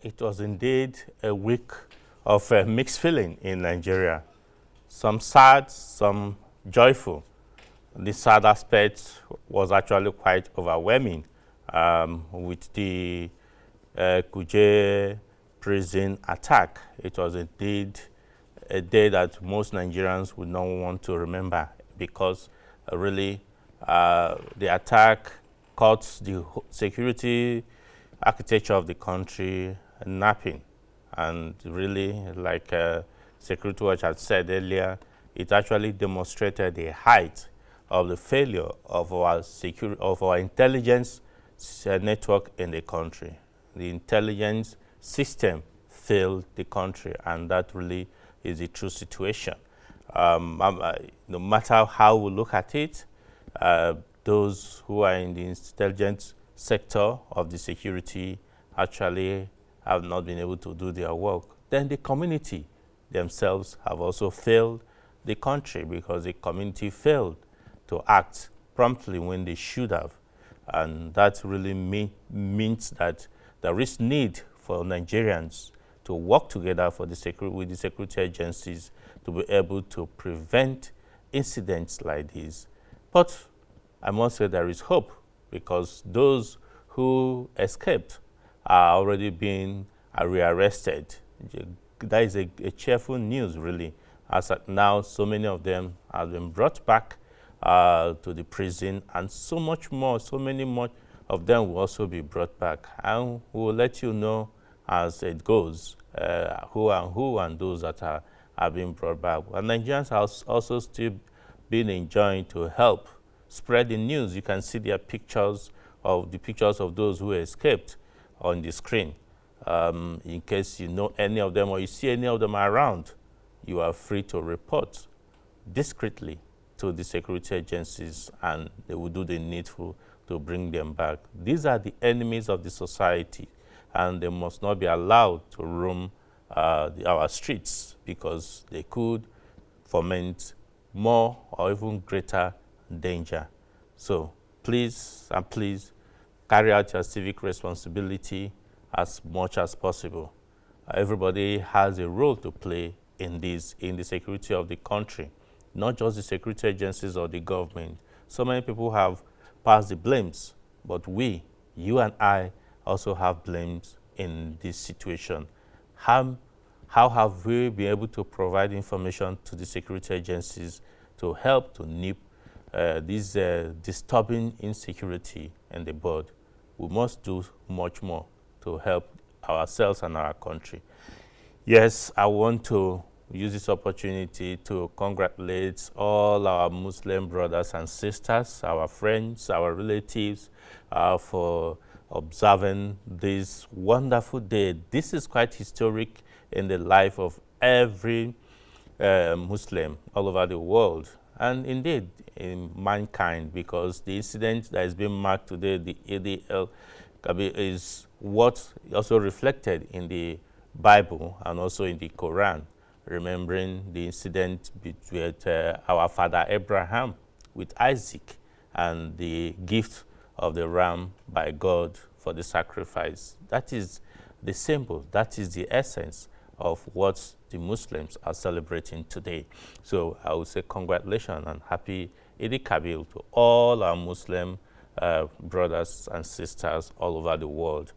it was indeed a week of mixed feeling in Nigeria. Some sad, some joyful. The sad aspect was actually quite overwhelming with the Kuje prison attack. It was indeed a day that most Nigerians would not want to remember because really the attack caught the security architecture of the country napping. And really, like Security Watch had said earlier, it actually demonstrated the height of the failure of our intelligence network in the country. The intelligence system failed the country, and that really is the true situation. No matter how we look at it, those who are in the intelligence sector of the security actually have not been able to do their work. Then the community themselves have also failed the country because the community failed to act promptly when they should have. And that really means that there is need for Nigerians to work together with the security agencies to be able to prevent incidents like this. But I must say there is hope because those who escaped are already being rearrested. That is a cheerful news, really. As at now, so many of them have been brought back to the prison, and so many more of them will also be brought back. And we will let you know as it goes, who and those that are being brought back. And Nigerians have also still been enjoying to help spread the news. You can see their pictures of those who escaped on the screen. In case you know any of them or you see any of them around, you are free to report discreetly to the security agencies, and they will do the needful to bring them back. These are the enemies of the society, and they must not be allowed to roam our streets because they could foment more or even greater danger. So please carry out your civic responsibility as much as possible. Everybody has a role to play in the security of the country, not just the security agencies or the government. So many people have passed the blames, but you and I, also have blames in this situation. How have we been able to provide information to the security agencies to help to nip this disturbing insecurity in the bud? We must do much more to help ourselves and our country. Yes, I want to use this opportunity to congratulate all our Muslim brothers and sisters, our friends, our relatives, for observing this wonderful day. This is quite historic in the life of every Muslim all over the world, and indeed in mankind, because the incident that is being marked today, the Eid al-Kabir, is what also reflected in the Bible and also in the Quran, remembering the incident between our father Abraham with Isaac and the gift of the ram by God for the sacrifice. That is the symbol, that is the essence of what the Muslims are celebrating today. So I would say congratulations and happy Eid al-Kabir to all our Muslim brothers and sisters all over the world.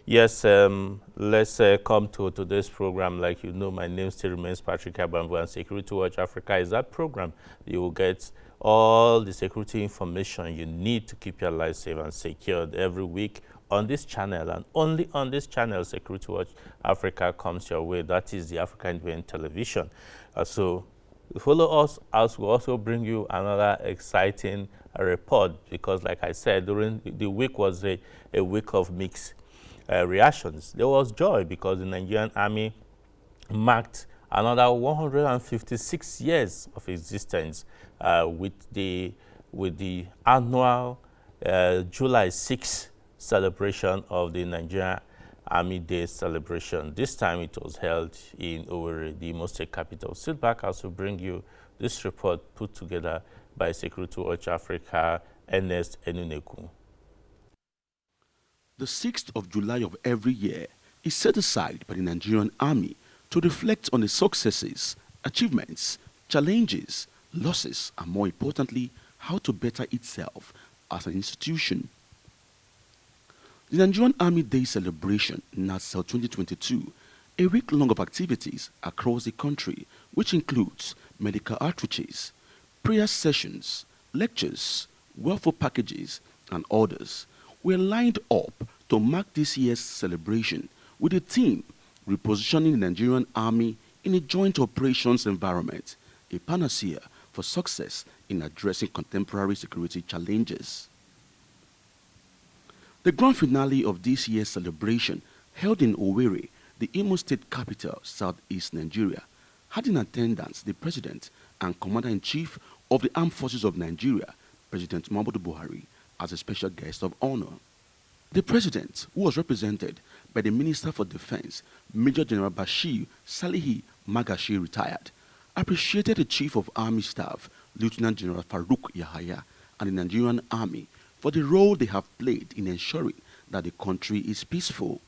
Yes, let's come to today's program. Like you know, my name still remains Patrick Abambu, and Security Watch Africa is that program. You will get all the security information you need to keep your life safe and secured every week on this channel, and only on this channel Security Watch Africa comes your way. That is the African Independent Television. So follow us as we also bring you another exciting report, because like I said, during the week was a week of mixed reactions. There was joy because the Nigerian Army marked another 156 years of existence with the annual July 6th celebration of the Nigerian Army Day celebration. This time it was held in Owerri, the Imo State capital. Sit back as we bring you this report put together by Security Watch Africa, Ernest Enuneku. The 6th of July of every year is set aside by the Nigerian Army to reflect on the successes, achievements, challenges, losses, and more importantly, how to better itself as an institution. The Nigerian Army Day celebration, NASL 2022, a week long of activities across the country, which includes medical outreaches, prayer sessions, lectures, welfare packages, and others, were lined up to mark this year's celebration with the theme Repositioning the Nigerian Army in a Joint Operations Environment, a panacea for success in addressing contemporary security challenges. The grand finale of this year's celebration, held in Owerri, the Imo State capital, southeast Nigeria, had in attendance the President and Commander-in-Chief of the Armed Forces of Nigeria, President Muhammadu Buhari, as a special guest of honor. The President, who was represented by the Minister for Defense, Major General Bashir Salihi Magashi, retired, appreciated the Chief of Army Staff, Lieutenant General Farouk Yahaya, and the Nigerian Army for the role they have played in ensuring that the country is peaceful.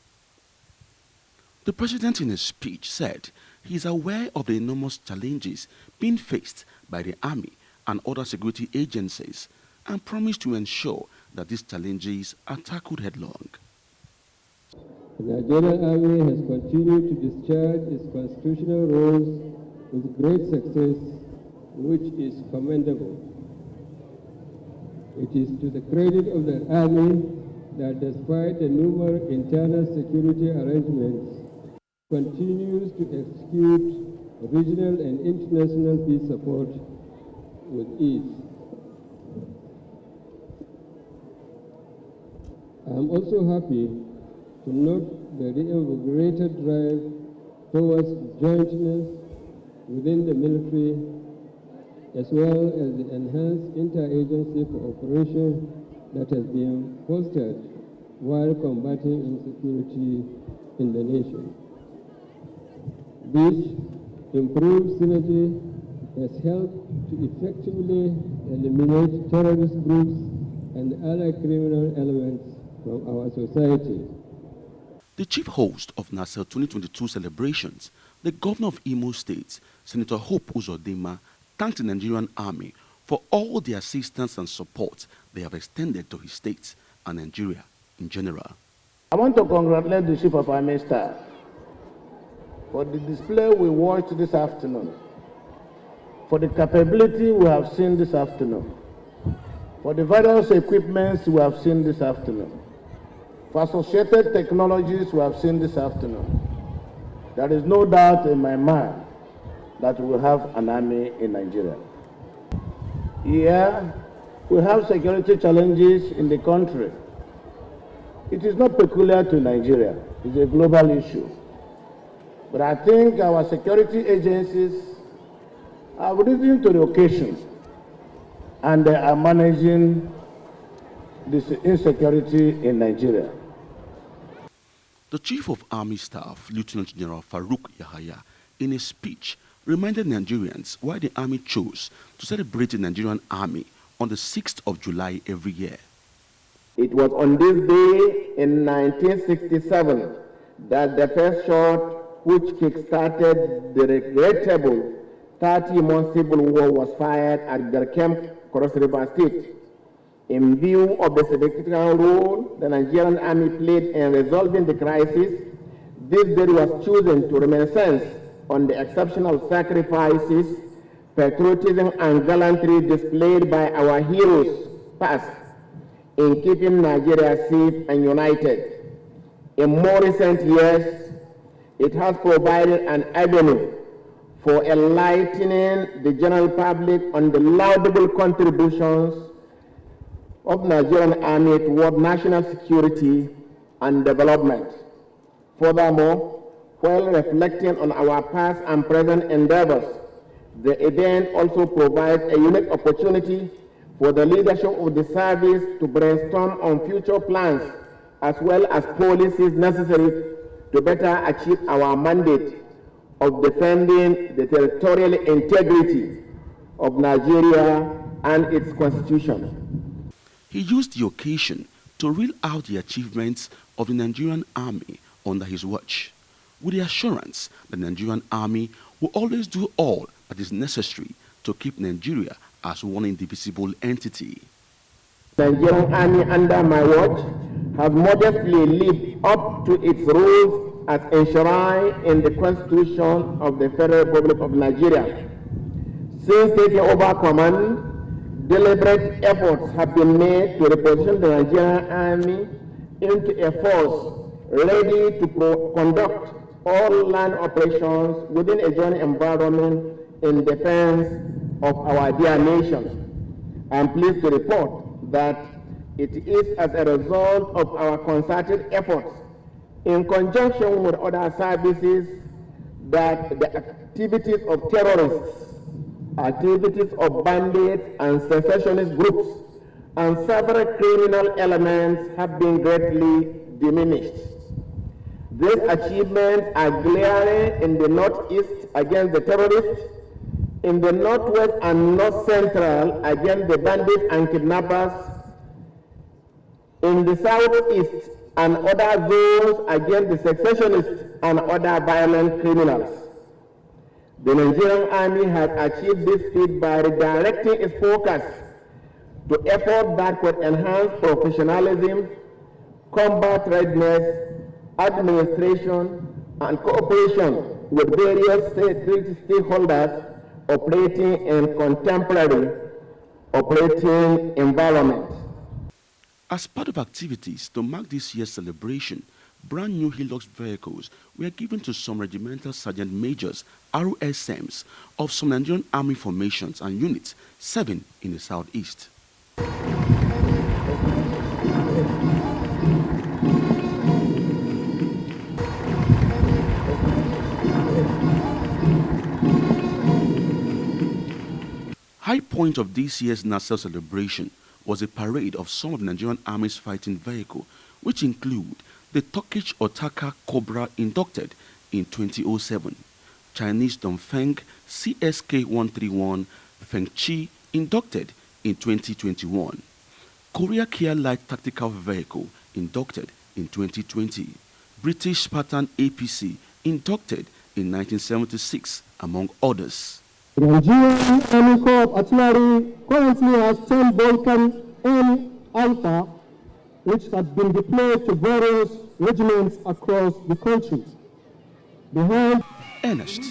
The President in his speech said he is aware of the enormous challenges being faced by the Army and other security agencies and promised to ensure that these challenges are tackled headlong. The Nigerian Army has continued to discharge its constitutional roles with great success, which is commendable. It is to the credit of the Army that despite the numerous internal security arrangements, continues to execute regional and international peace support with ease. I am also happy to note the reinvigorated drive towards jointness within the military, as well as the enhanced interagency cooperation that has been fostered while combating insecurity in the nation. This improved synergy has helped to effectively eliminate terrorist groups and other criminal elements from our society. The chief host of NASL 2022 celebrations, the governor of Imo State, Senator Hope Uzodinma, thanked the Nigerian Army for all the assistance and support they have extended to his state and Nigeria in general. I want to congratulate the Chief of Army Staff for the display we watched this afternoon, for the capability we have seen this afternoon, for the various equipments we have seen this afternoon, for associated technologies we have seen this afternoon. There is no doubt in my mind that we will have an army in Nigeria. Yeah, we have security challenges in the country. It is not peculiar to Nigeria, it's a global issue. But I think our security agencies have risen to the occasion and they are managing this insecurity in Nigeria. The Chief of Army Staff, Lieutenant General Farouk Yahaya, in a speech, reminded Nigerians why the Army chose to celebrate the Nigerian Army on the 6th of July every year. It was on this day in 1967 that the first shot which kick-started the regrettable 30-month civil war was fired at Berkem, Cross River State. In view of the significant role the Nigerian Army played in resolving the crisis, this day was chosen to reminisce on the exceptional sacrifices, patriotism, and gallantry displayed by our heroes past in keeping Nigeria safe and united. In more recent years, it has provided an avenue for enlightening the general public on the laudable contributions of Nigerian Army toward national security and development. Furthermore, while reflecting on our past and present endeavors, the event also provides a unique opportunity for the leadership of the service to brainstorm on future plans as well as policies necessary to better achieve our mandate of defending the territorial integrity of Nigeria and its constitution. He used the occasion to reel out the achievements of the Nigerian Army under his watch, with the assurance that the Nigerian army will always do all that is necessary to keep Nigeria as one indivisible entity. The Nigerian army under my watch has modestly lived up to its roles as enshrined in the Constitution of the Federal Republic of Nigeria. Since taking over command, deliberate efforts have been made to reposition the Nigerian army into a force ready to conduct all land operations within a joint environment in defense of our dear nation. I am pleased to report that it is as a result of our concerted efforts in conjunction with other services that the activities of terrorists, activities of bandits and secessionist groups, and several criminal elements have been greatly diminished. These achievements are glaring in the northeast against the terrorists, in the northwest and north central against the bandits and kidnappers, in the southeast and other zones against the secessionists and other violent criminals. The Nigerian army has achieved this feat by redirecting its focus to efforts that could enhance professionalism, combat readiness, administration, and cooperation with various security stakeholders operating in contemporary operating environment. As part of activities to mark this year's celebration, brand new Hilux vehicles were given to some regimental sergeant majors, ROSMs, of some Nigerian army formations and units serving in the southeast. High point of this year's Nassau celebration was a parade of some of the Nigerian Army's fighting vehicles, which include the Turkish Otaka Cobra inducted in 2007, Chinese Dongfeng CSK-131 Fengchi inducted in 2021, Korea Kia Light Tactical Vehicle inducted in 2020, British Spartan APC inducted in 1976, among others. The Nigerian Army Corps of Artillery currently has 10 Vulcan M Alpha, which have been deployed to various regiments across the country. Behind Ernest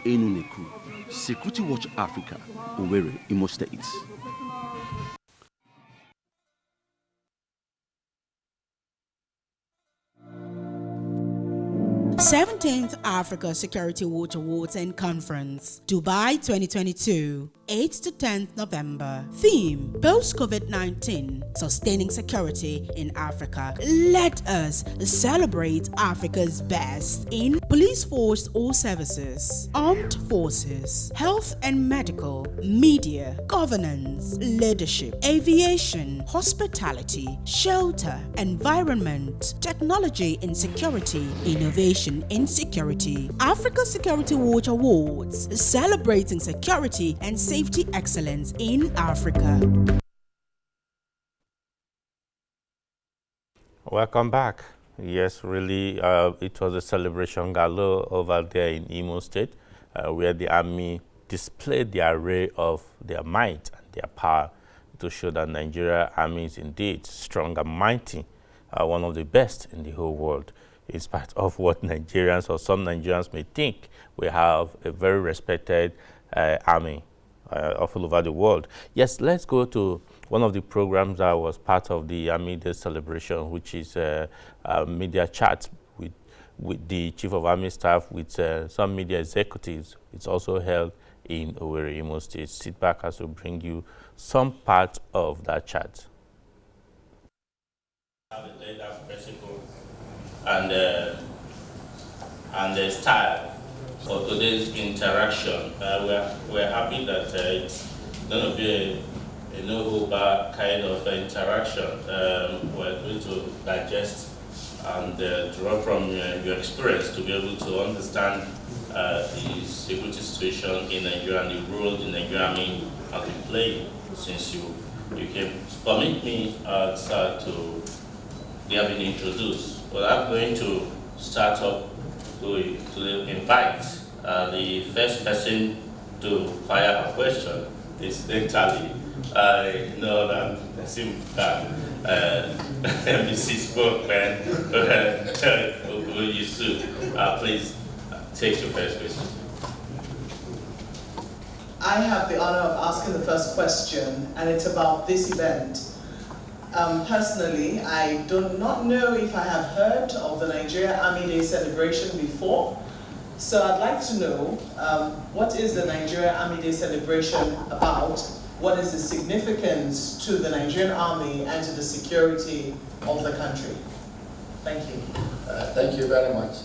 Enuneku, Security Watch Africa, Owerri, Imo State. 17th Africa Security Watch Awards and Conference, Dubai 2022, 8th to 10th November. Theme: Post-COVID-19, Sustaining Security in Africa. Let us celebrate Africa's best in police force or services, armed forces, health and medical, media, governance, leadership, aviation, hospitality, shelter, environment, technology and security, innovation in security. Africa Security Watch Awards, celebrating security and safety excellence in Africa. Welcome back. Yes, really, it was a celebration gala over there in Imo State, where the army displayed the array of their might and their power to show that Nigeria army is indeed strong and mighty, one of the best in the whole world. In spite of what Nigerians or some Nigerians may think, we have a very respected army all over the world. Yes, let's go to one of the programs that was part of the Army Day celebration, which is a media chat with the Chief of Army Staff, with some media executives. It's also held in Owerri, Imo State. Sit back as we bring you some part of that chat. And the style for today's interaction. We're happy that it's going to be a no-holds-barred kind of interaction. We're going to digest and draw from your experience to be able to understand the security situation in Nigeria and the role the Nigerian Army has been playing since you came. Permit me to they have been introduced. But I'm going to start up to invite the first person to fire a question. Incidentally, I know that Mrs. Spokesman Yusuf, please take your first question. I have the honor of asking the first question, and it's about this event. Personally, I do not know if I have heard of the Nigeria Army Day celebration before, so I'd like to know what is the Nigeria Army Day celebration about? What is the significance to the Nigerian Army and to the security of the country? Thank you. Thank you very much.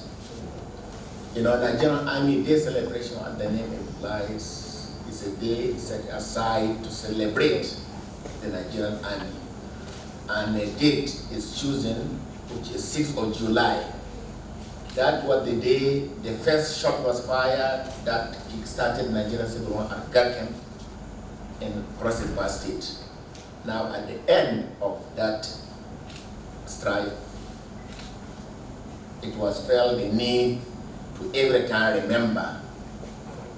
You know, Nigerian Army Day celebration, as the name implies, is a day set aside to celebrate the Nigerian Army. And a date is chosen, which is 6th of July. That was the day the first shot was fired that kick-started Nigerian Civil War at Garkem in Cross River State. Now, at the end of that strife, it was felt the need to every time remember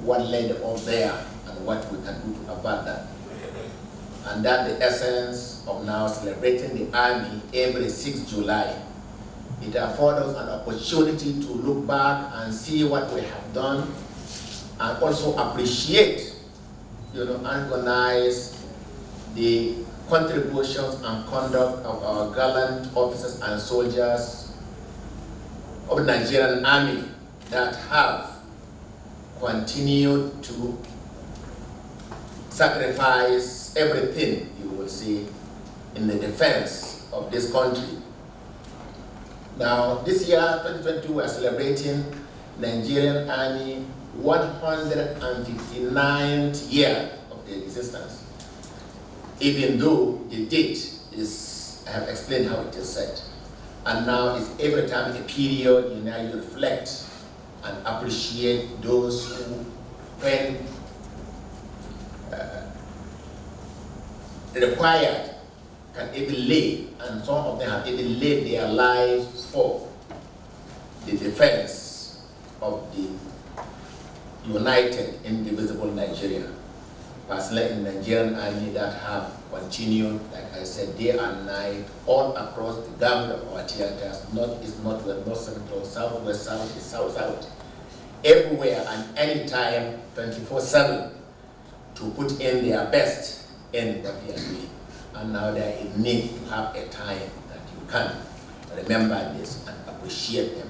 what led up there and what we can do to avert that. And that's the essence of now celebrating the Army every 6th July. It affords us an opportunity to look back and see what we have done and also appreciate, and recognize the contributions and conduct of our gallant officers and soldiers of the Nigerian Army that have continued to sacrifice everything, you will see, in the defense of this country. Now, this year, 2022, we are celebrating Nigerian Army 159th year of their existence. Even though the date is, I have explained how it is set. And now it's every time a period, you reflect and appreciate those who, when required, can even lay, and some of them have even laid their lives for the defense of the united, indivisible Nigeria. Personnel in the Nigerian Army that have continued, like I said, day and night, all across the gamut of our theaters, north, east, northwest, north, central, southwest, south, east, south, south, everywhere and anytime, 24/7, to put in their best in the PNB. And now there is need to have a time that you can remember this and appreciate them,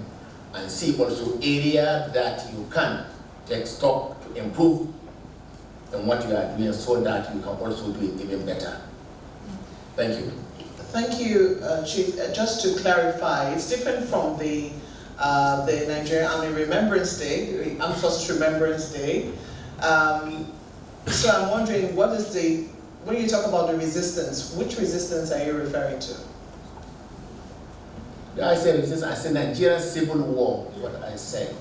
and see also areas that you can take stock to improve in what you are doing, so that you can also do it even better. Thank you. Thank you, Chief. Just to clarify, it's different from the Nigerian Army Remembrance Day, the Armed Forces Remembrance Day. So I'm wondering, what is when you talk about the resistance, which resistance are you referring to? I said resistance, I said Nigerian Civil War, what I said.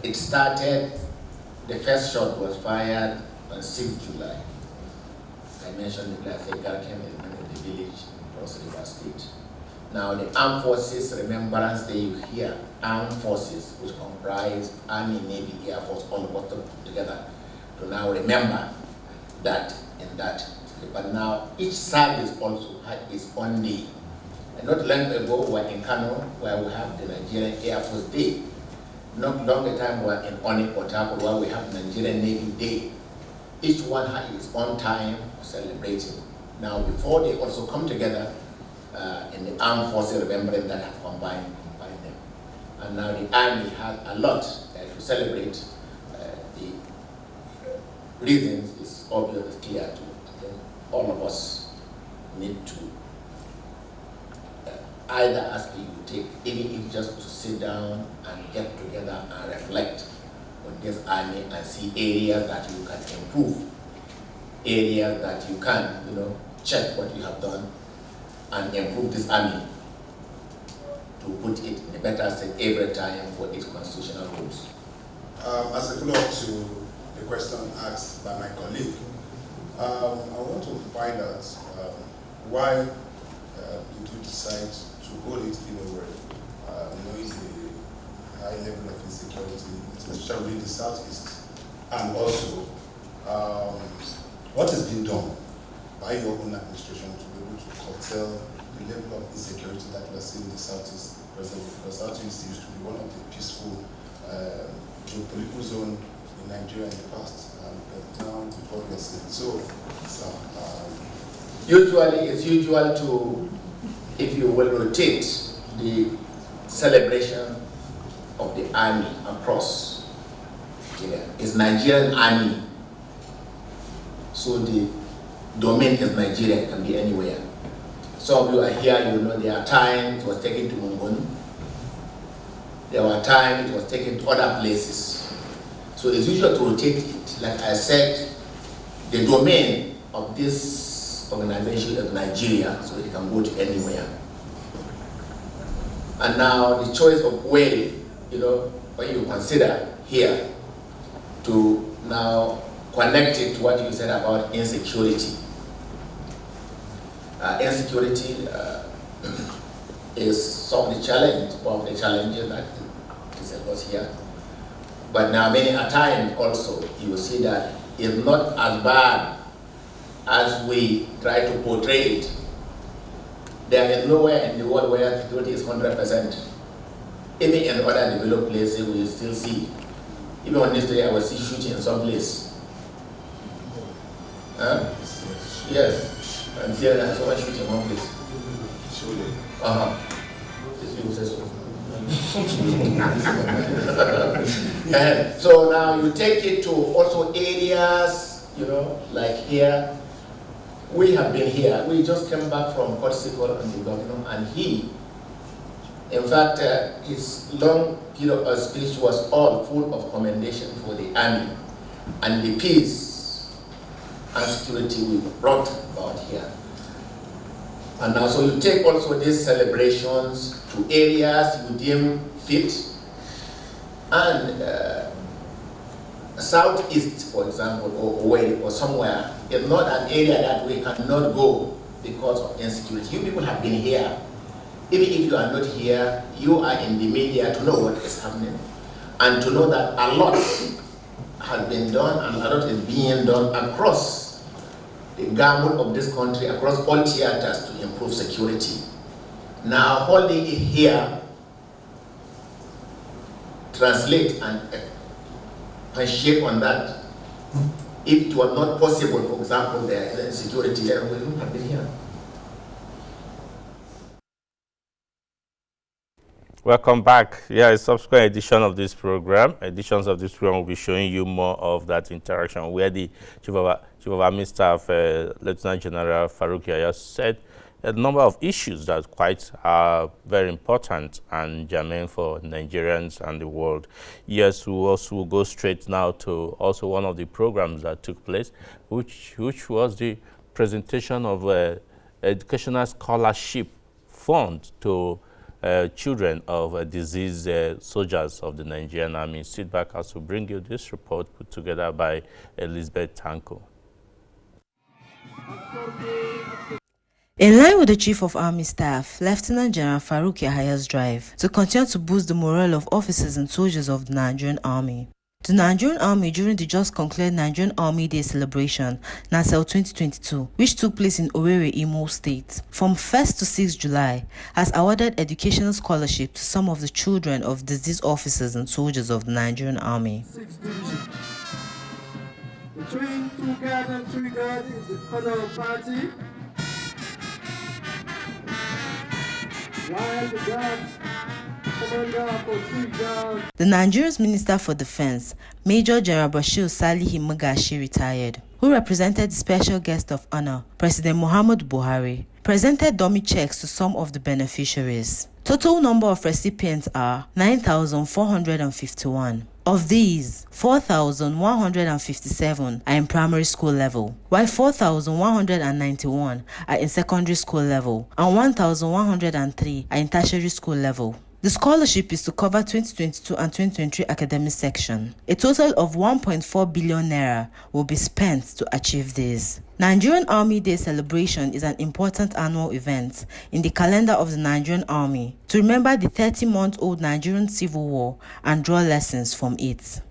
It started, the first shot was fired on 6th July. I mentioned it, I said Garkem is the village in Cross River State. Now the Armed Forces Remembrance Day, you hear Armed Forces, which comprise Army, Navy, Air Force, all got together to now remember that in that. But now each service also had its own day. And not long ago we were in Kano, where we have the Nigerian Air Force Day. Not long time we were in Oni, Port Harcourt, where we have Nigerian Navy Day. Each one had its own time of celebrating. Now before they also come together in the Armed Forces Remembrance that have combined them. And now the Army has a lot to celebrate. The reasons is obvious, clear to all of us. Need to either ask you to take, even if just to sit down and get together and reflect on this Army and see areas that you can improve, areas that you can, check what you have done and improve this Army to put it in a better state every time for its constitutional rules. As a follow-up to the question asked by my colleague, I want to find out why did you decide to hold it in a way knowing the high level of insecurity, especially in the southeast, and also what has been done by your own administration to be able to curtail the level of insecurity that we are seeing in the southeast presently? Because southeast used to be one of the peaceful geopolitical zone in Nigeria in the past, but now with what we are seeing. Usually, it's usual to, if you will, rotate the celebration of the army across. It's Nigerian army, so the domain is Nigeria, it can be anywhere. Some of you are here, you know there are times it was taken to Mungun. There were times it was taken to other places. So it's usual to rotate it. Like I said, the domain of this organization is Nigeria, so it can go to anywhere. And now the choice of where, when you consider here, to now connect it to what you said about insecurity. Insecurity is some of the challenges that is here. But now many a time also you will see that it's not as bad as we try to portray it. There is nowhere in the world where security is 100%. Even in other developed places we still see. Even on this day I was shooting in some place. Yes. And here there's so much shooting in one place. These people say so. So now you take it to also areas, like here. We have been here. We just came back from Portugal and the governor, and he, in fact, his long period of speech was all full of commendation for the army and the peace and security we brought about here. And now, so you take also these celebrations to areas you deem fit, and southeast, for example, or somewhere, is not an area that we cannot go because of insecurity. You people have been here. Even if you are not here, you are in the media to know what is happening, and to know that a lot has been done and a lot is being done across the gamut of this country, across all theaters to improve security. Now, holding it here, translate and shape on that. If it was not possible, for example, there is insecurity there, we wouldn't have been here. Welcome back. Yeah, a subsequent edition of this program. Editions of this program will be showing you more of that interaction where the Chief of Army Staff, Lieutenant General Farouk Yahaya, said a number of issues that are very important and germane for Nigerians and the world. Yes, we also will go straight now to also one of the programs that took place, which was the presentation of Educational Scholarship Fund to children of deceased soldiers of the Nigerian Army. Sit back as we bring you this report put together by Elizabeth Tanko. In line with the Chief of Army Staff, Lieutenant General Farouk Yahaya's drive to continue to boost the morale of officers and soldiers of the Nigerian Army. The Nigerian Army, during the just concluded Nigerian Army Day celebration, NASEL 2022, which took place in Owerri, Imo State, from 1st to 6th July, has awarded educational scholarship to some of the children of deceased officers and soldiers of the Nigerian Army. Between 2 guard and 3 guard is the color of party, while the guards The Nigeria's Minister for Defense, Major General Bashir Salihi Magashi, retired, who represented the special guest of honor, President Muhammadu Buhari, presented dummy checks to some of the beneficiaries. Total number of recipients are 9,451. Of these, 4,157 are in primary school level, while 4,191 are in secondary school level, and 1,103 are in tertiary school level. The scholarship is to cover 2022 and 2023 academic section. A total of 1.4 billion naira will be spent to achieve this. Nigerian Army Day celebration is an important annual event in the calendar of the Nigerian Army to remember the 30-month-old Nigerian Civil War and draw lessons from it.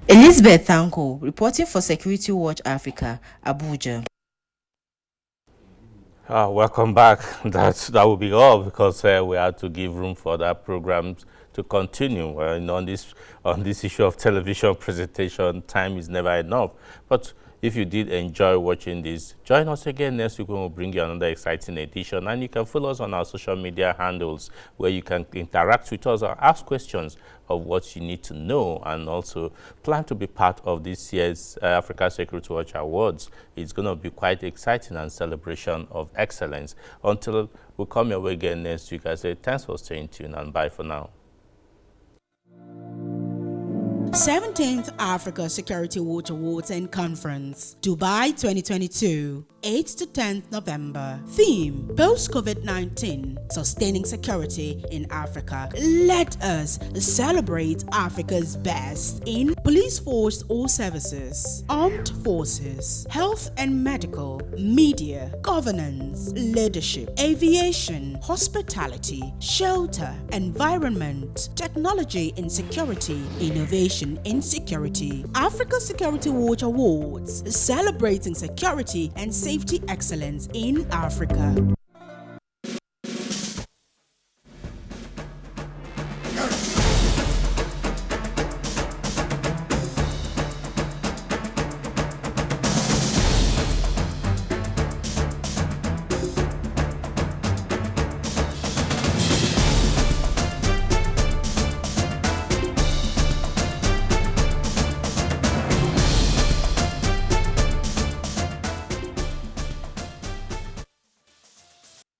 Elizabeth Thanko, reporting for Security Watch Africa, Abuja. Welcome back. That will be all, because we had to give room for that program to continue. On this issue of television presentation, time is never enough. But if you did enjoy watching this, join us again next week when we'll bring you another exciting edition. And you can follow us on our social media handles, where you can interact with us or ask questions of what you need to know, and also plan to be part of this year's Africa Security Watch Awards. It's going to be quite exciting and celebration of excellence. Until we come your way again next week, I say thanks for staying tuned and bye for now. 17th Africa Security Watch Awards and Conference, Dubai 2022, 8th to 10th November. Theme: Post-COVID-19, Sustaining Security in Africa. Let us celebrate Africa's best in police force or services, armed forces, health and medical, media, governance, leadership, aviation, hospitality, shelter, environment, technology and security, innovation in security. Africa Security Watch Awards, celebrating security and safety excellence in Africa.